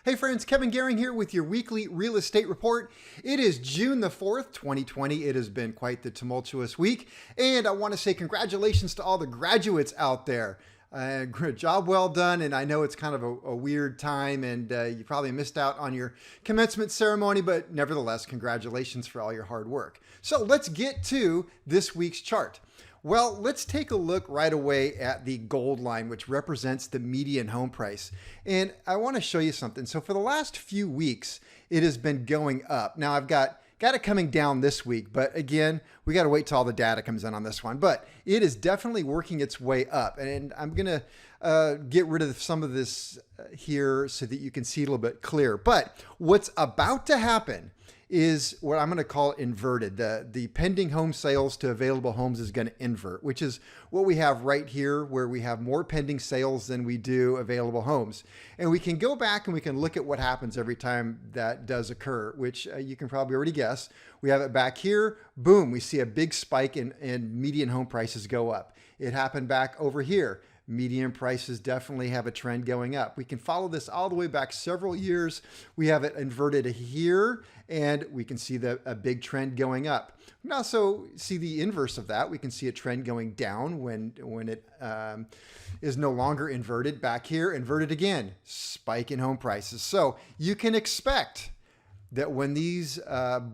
Hey friends, Kevin Gehring here with your weekly real estate report. It is June the 4th, 2020. It has been quite the tumultuous week, and I want to say congratulations to all the graduates out there. Job well done, and I know it's kind of a weird time, and you probably missed out on your commencement ceremony, but nevertheless, congratulations for all your hard work. So let's get to this week's chart. Well, let's take a look right away at the gold line, which represents the median home price. And I want to show you something. So for the last few weeks, it has been going up. Now I've got it coming down this week, but again, we got to wait till all the data comes in on this one. But it is definitely working its way up. And I'm going to get rid of some of this here so that you can see a little bit clearer. But what's about to happen is what I'm going to call inverted. The pending home sales to available homes is going to invert, which is what we have right here, where we have more pending sales than we do available homes. And we can go back and we can look at what happens every time that does occur, which you can probably already guess. We have it back here. Boom, we see a big spike in median home prices go up. It happened back over here. Median prices definitely have a trend going up. We can follow this all the way back several years. We have it inverted here, and we can see a big trend going up. We can also see the inverse of that. We can see a trend going down when it is no longer inverted. Back here, inverted again, spike in home prices. So you can expect that when these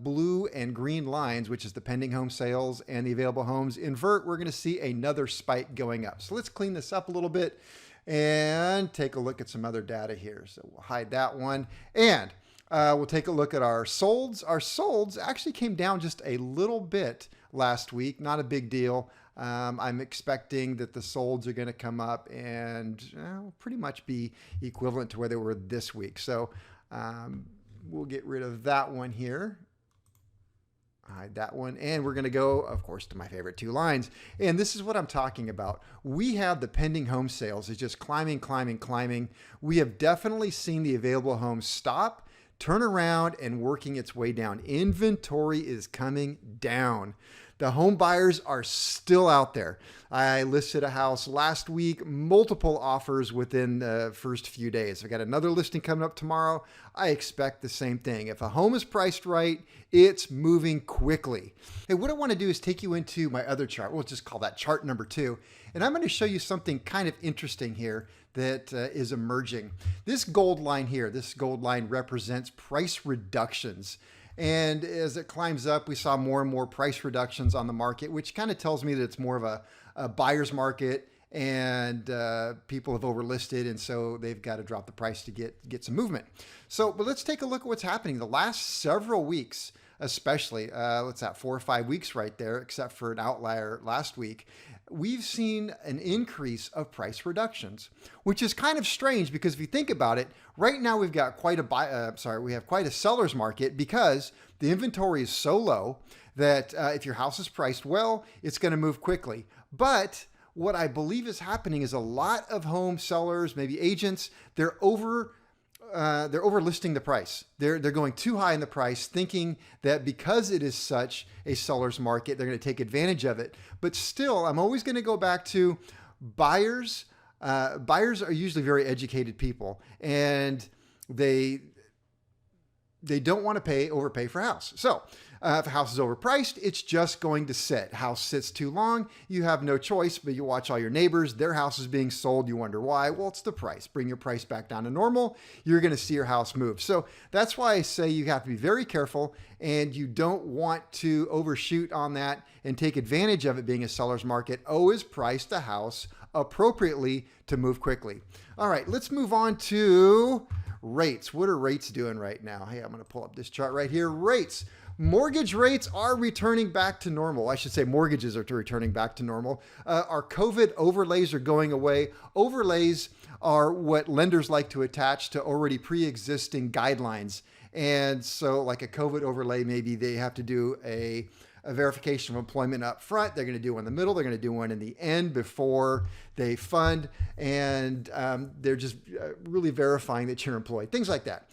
blue and green lines, which is the pending home sales and the available homes, invert, we're going to see another spike going up. So let's clean this up a little bit and take a look at some other data here. So we'll hide that one. And we'll take a look at our solds. Our solds actually came down just a little bit last week. Not a big deal. I'm expecting that the solds are going to come up and pretty much be equivalent to where they were this week. So we'll get rid of that one here. Hide that one. And we're going to go, of course, to my favorite two lines. And this is what I'm talking about. We have the pending home sales is just climbing, climbing, climbing. We have definitely seen the available homes stop, turn around, and working its way down. Inventory is coming down. The home buyers are still out there. I listed a house last week, multiple offers within the first few days. I got another listing coming up tomorrow. I expect the same thing. If a home is priced right, it's moving quickly. Hey, what I want to do is take you into my other chart. We'll just call that chart number 2. And I'm going to show you something kind of interesting here that is emerging. This gold line here, this gold line represents price reductions. And as it climbs up, we saw more and more price reductions on the market, which kind of tells me that it's more of a buyer's market and people have overlisted. And so they've got to drop the price to get some movement. So, but let's take a look at what's happening. The last several weeks, especially, what's that, 4 or 5 weeks right there, except for an outlier last week, we've seen an increase of price reductions, which is kind of strange because if you think about it, right now we've got quite a seller's market because the inventory is so low that if your house is priced well, it's going to move quickly. But what I believe is happening is a lot of home sellers, maybe agents, they're overlisting the price. They're going too high in the price, thinking that because it is such a seller's market, they're going to take advantage of it. But still, I'm always going to go back to buyers. Buyers are usually very educated people, and they don't want to overpay for a house. So if a house is overpriced, it's just going to sit. House sits too long, you have no choice, but you watch all your neighbors, their house is being sold. You wonder why. Well, it's the price. Bring your price back down to normal. You're going to see your house move. So that's why I say you have to be very careful, and you don't want to overshoot on that and take advantage of it being a seller's market. Always price the house appropriately to move quickly. All right, let's move on to rates. What are rates doing right now? Hey, I'm going to pull up this chart right here. Rates. Mortgage rates are returning back to normal. I should say mortgages are returning back to normal. Our COVID overlays are going away. Overlays are what lenders like to attach to already pre-existing guidelines. And so like a COVID overlay, maybe they have to do a verification of employment up front. They're going to do one in the middle. They're going to do one in the end before they fund. And they're just really verifying that you're employed, things like that.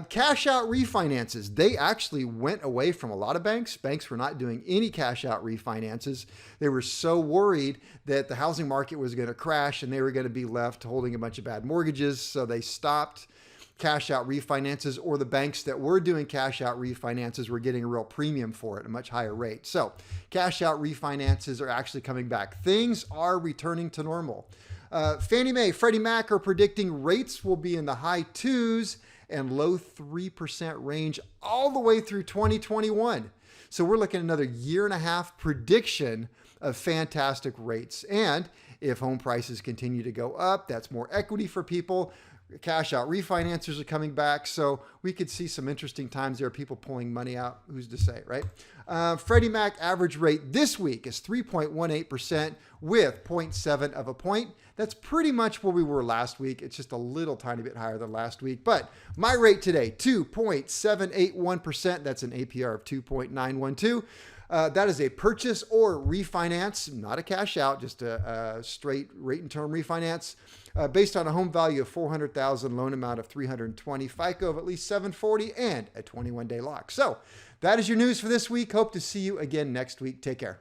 Cash out refinances. They actually went away from a lot of banks. Banks were not doing any cash out refinances. They were so worried that the housing market was going to crash and they were going to be left holding a bunch of bad mortgages. So they stopped cash out refinances, or the banks that were doing cash out refinances were getting a real premium for it, a much higher rate. So cash out refinances are actually coming back. Things are returning to normal. Fannie Mae, Freddie Mac are predicting rates will be in the high 2s and low 3% range all the way through 2021. So we're looking at another year and a half prediction of fantastic rates. And if home prices continue to go up, that's more equity for people. Cash out refinancers are coming back. So we could see some interesting times there, people pulling money out. Who's to say, right? Freddie Mac average rate this week is 3.18% with 0.7 of a point. That's pretty much where we were last week. It's just a little tiny bit higher than last week. But my rate today, 2.781%. That's an APR of 2.912. That is a purchase or refinance, not a cash out, just a straight rate and term refinance based on a home value of $400,000, loan amount of $320, FICO of at least 740, and a 21-day lock. So that is your news for this week. Hope to see you again next week. Take care.